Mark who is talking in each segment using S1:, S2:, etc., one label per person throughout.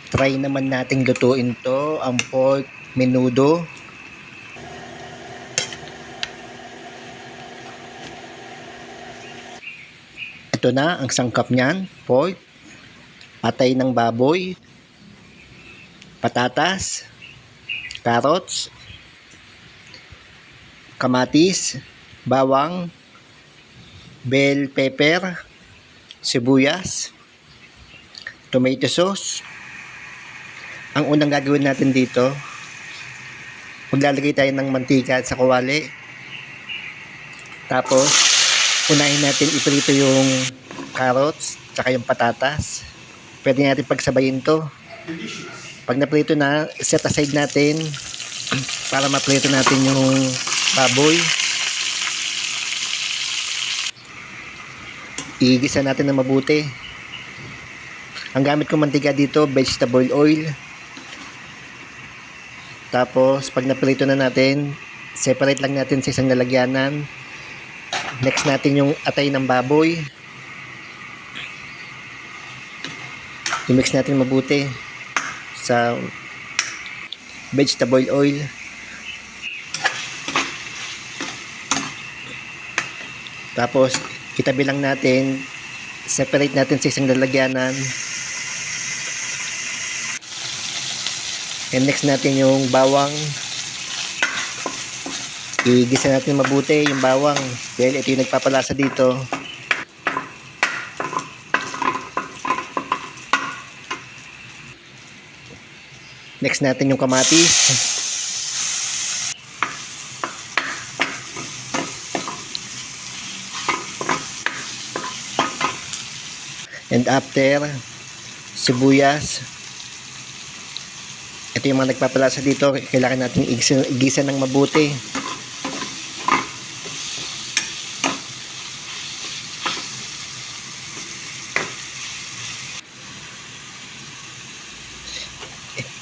S1: Try naman nating lutuin to, ang pork menudo. Ito na ang sangkap niyan: pork, atay ng baboy, patatas, carrots, kamatis, bawang, bell pepper, sibuyas, tomato sauce. Ang unang gagawin natin dito, maglalagay tayo ng mantika sa kawali. Tapos, unahin natin iprito yung carrots, tsaka yung patatas. Pwede natin pagsabayin to. Pag naprito na, set aside natin para maprito natin yung baboy. Igisa natin na mabuti. Ang gamit kong mantika dito, vegetable oil. Tapos, pag naprito na natin, separate lang natin sa isang lalagyanan. Next natin yung atay ng baboy. I-mix natin mabuti sa vegetable oil. Tapos, itabi lang natin, separate natin sa isang lalagyanan. And next natin yung bawang. Igisa natin mabuti yung bawang dahil ito yung nagpapalasa dito. Next natin yung kamatis. And after, sibuyas. Ito yung mga nagpapalasa dito. Kailangan natin igisa ng mabuti.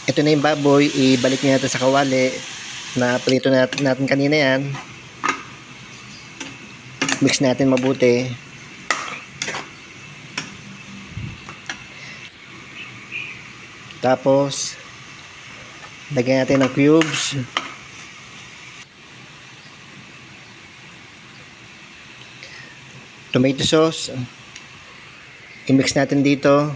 S1: Ito na yung baboy. Ibalik natin sa kawali na prito natin kanina yan. Mix natin mabuti. Tapos, lagyan natin ng cubes. Tomato sauce. I-mix natin dito.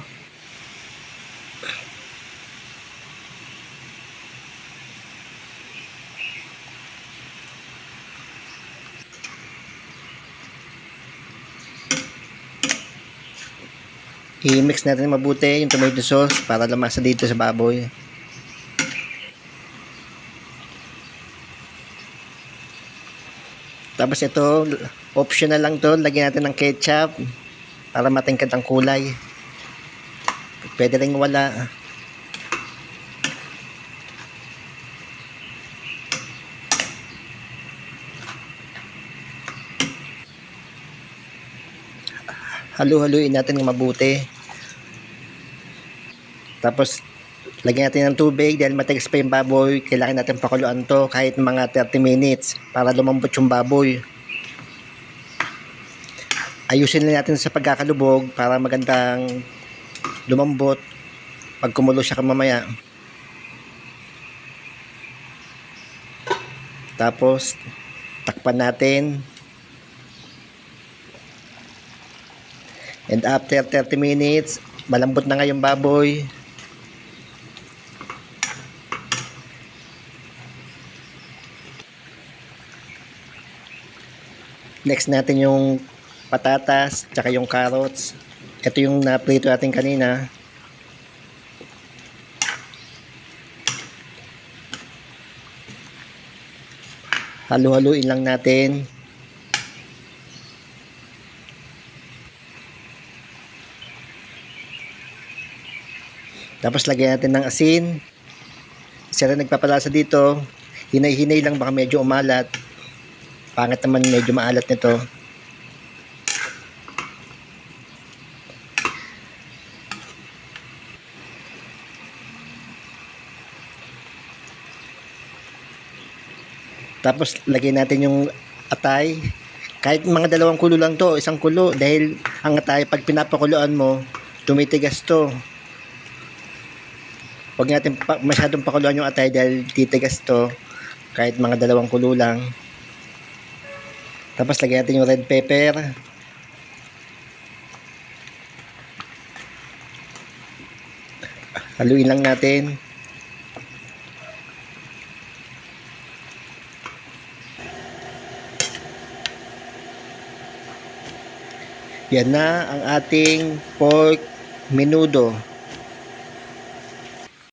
S1: I-mix natin mabuti yung tomato sauce para lamasa dito sa baboy. Tapos ito, optional lang to. Lagyan natin ng ketchup para matingkad ang kulay. Pwede rin wala. Halu-haluin natin ng mabuti. Tapos, lagyan natin ng tubig dahil matigas pa yung baboy. Kailangan natin pakuluan to kahit mga 30 minutes para lumambot yung baboy. Ayusin lang natin sa pagkakalubog para magandang lumambot pag kumulo siya mamaya. Tapos, takpan natin. And after 30 minutes, malambot na nga yung baboy. Next natin yung patatas, tsaka yung carrots. Ito yung na-prito natin kanina. Halu-haluin lang natin. Tapos lagyan natin ng asin. Isa rin nagpapalasa dito. Hinay-hinay lang, baka medyo umalat. Pangit naman medyo maalat nito. Tapos lagyan natin yung atay. Kahit mga dalawang kulo lang to, isang kulo. Dahil ang atay, pag pinapakuluan mo, tumitigas to. Huwag natin masyadong pakuluan yung atay dahil titigas to kahit mga 2 kulo lang. Tapos lagyan natin yung red pepper. Haluin lang natin. Yan na ang ating pork menudo.